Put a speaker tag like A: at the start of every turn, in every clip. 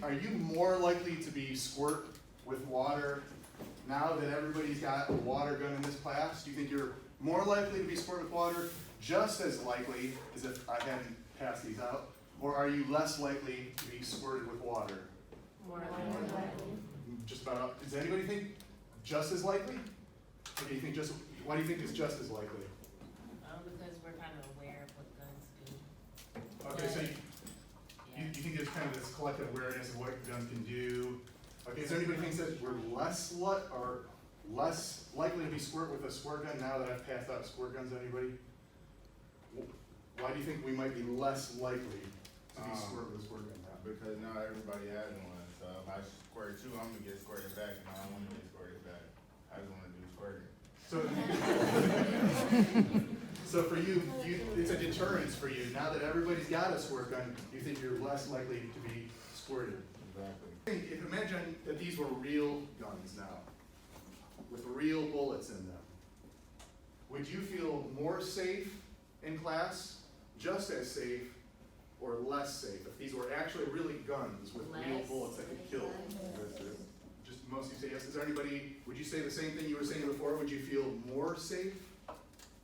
A: Are you more likely to be squirt with water now that everybody's got a water gun in this class? Do you think you're more likely to be squirt with water, just as likely as if I hadn't passed these out? Or are you less likely to be squirted with water?
B: More likely.
A: Just about. Does anybody think just as likely? Or do you think just? Why do you think it's just as likely?
B: Because we're kind of aware of what guns do.
A: Okay, so you think there's kind of this collective awareness of what guns can do. Okay, is there anybody who thinks that we're less likely to be squirt with a squirt gun now that I've passed out squirt guns? Anybody? Why do you think we might be less likely to be squirt with a squirt gun now?
C: Because not everybody has one. So if I squirt you, I'm gonna get squirted back, and I don't want to get squirted back. I just want to do squirting.
A: So for you, it's a deterrence for you. Now that everybody's got a squirt gun, you think you're less likely to be squirted.
C: Exactly.
A: Imagine that these were real guns now, with real bullets in them. Would you feel more safe in class, just as safe, or less safe if these were actually really guns with real bullets that could kill? Just most of you say yes. Is there anybody, would you say the same thing you were saying before? Would you feel more safe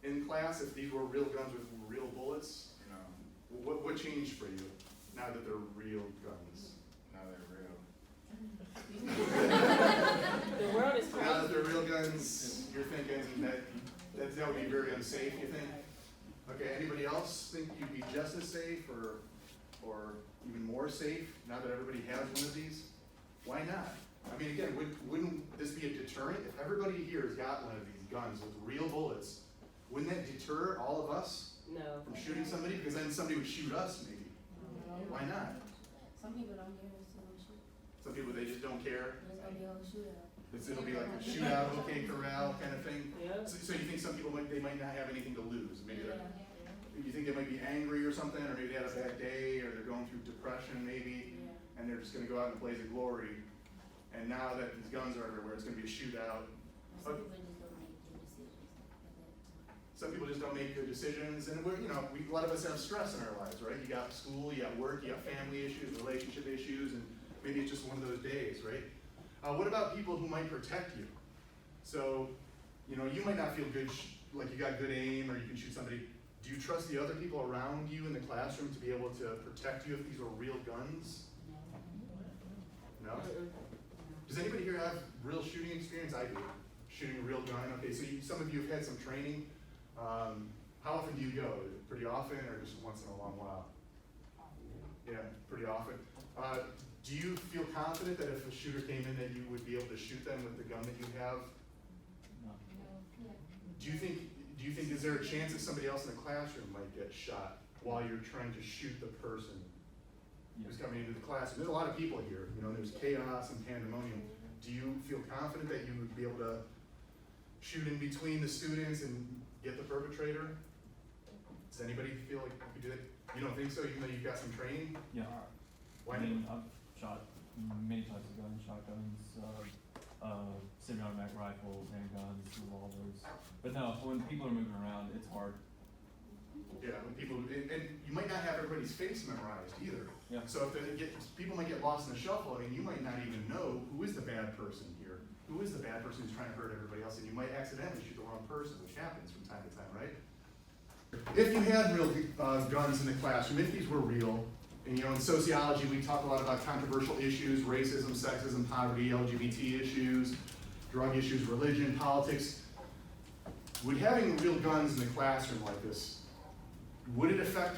A: in class if these were real guns with real bullets?
C: No,
A: What changed for you now that they're real guns?
C: now they're real.
B: The world is crazy.
A: Now that they're real guns, you're thinking that would be very unsafe, you think? Okay, anybody else think you'd be just as safe or even more safe now that everybody has one of these? Why not? I mean, again, wouldn't this be a deterrent? If everybody here has got one of these guns with real bullets, wouldn't that deter all of us
B: No.
A: from shooting somebody? Because then somebody would shoot us, maybe. Why not?
D: Some people don't care, so they shoot.
A: Some people, they just don't care.
D: There's gonna be a whole shootout.
A: It'll be like a shootout, okay, corral kind of thing.
B: Yeah.
A: So you think some people might not have anything to lose? Maybe
D: Yeah.
A: you think they might be angry or something, or maybe they had a bad day, or they're going through depression maybe,
D: Yeah.
A: and they're just gonna go out in a blaze of glory. And now that these guns are everywhere, it's gonna be a shootout.
D: Some people just don't make good decisions at that time.
A: Some people just don't make good decisions, and a lot of us have stress in our lives, right? You got school, you got work, you got family issues, relationship issues, and maybe it's just one of those days, right? What about people who might protect you? So, you might not feel good, like you got good aim, or you can shoot somebody. Do you trust the other people around you in the classroom to be able to protect you if these were real guns? No? Does anybody here have real shooting experience? I do. Shooting a real gun. Okay, so some of you have had some training. How often do you go? Pretty often, or just once in a long while? Yeah, pretty often. Do you feel confident that if a shooter came in that you would be able to shoot them with the gun that you have?
D: Yeah.
A: Do you think is there a chance that somebody else in the classroom might get shot while you're trying to shoot the person who's coming into the classroom? There's a lot of people here, there's chaos and pandemonium. Do you feel confident that you would be able to shoot in between the students and get the perpetrator? Does anybody feel like you could do that? You don't think so, even though you've got some training?
E: Yeah.
A: Why
E: I mean,
A: not?
E: I've shot many types of guns, shotguns, semi-automatic rifles, handguns, revolvers. But no, when people are moving around, it's hard.
A: Yeah, when people, and you might not have everybody's face memorized either.
E: Yeah.
A: So if people might get lost in the shuffle, you might not even know who is the bad person here. Who is the bad person who's trying to hurt everybody else, and you might accidentally shoot the wrong person, which happens from time to time, right? If you had real guns in the classroom, if these were real, and in sociology we talk a lot about controversial issues, racism, sexism, poverty, LGBT issues, drug issues, religion, politics. Would having real guns in the classroom like this, would it affect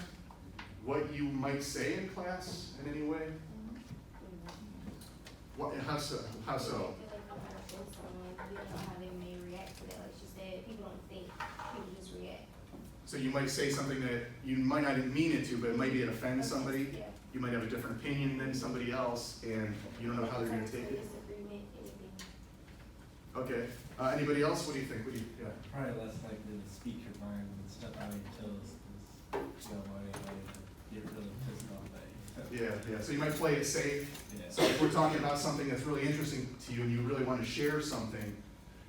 A: what you might say in class in any way? How so? How so?
D: I feel like no matter what's going on, you don't know how they may react to that. Like she said, people don't think, people just react.
A: So you might say something that you might not mean it to, but it might be it offends somebody.
D: Yeah.
A: You might have a different opinion than somebody else, and you don't know how they're going to take it.
D: Disagreement, anything.
A: Okay. Anybody else? What do you think? Yeah.
F: Probably less likely to speak your mind and step out of your toes because you don't want anybody to get really pissed off at you.
A: Yeah. So you might play it safe.
F: Yeah.
A: So if we're talking about something that's really interesting to you and you really want to share something,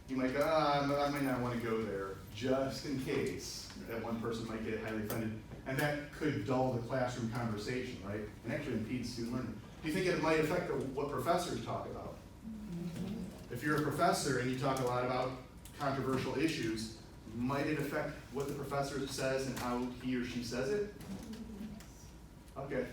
A: you might go, I might not want to go there, just in case that one person might get highly offended. And that could dull the classroom conversation, right? And actually impede student learning. Do you think it might affect what professors talk about? If you're a professor and you talk a lot about controversial issues, might it affect what the professor says and how he or she says it? Okay,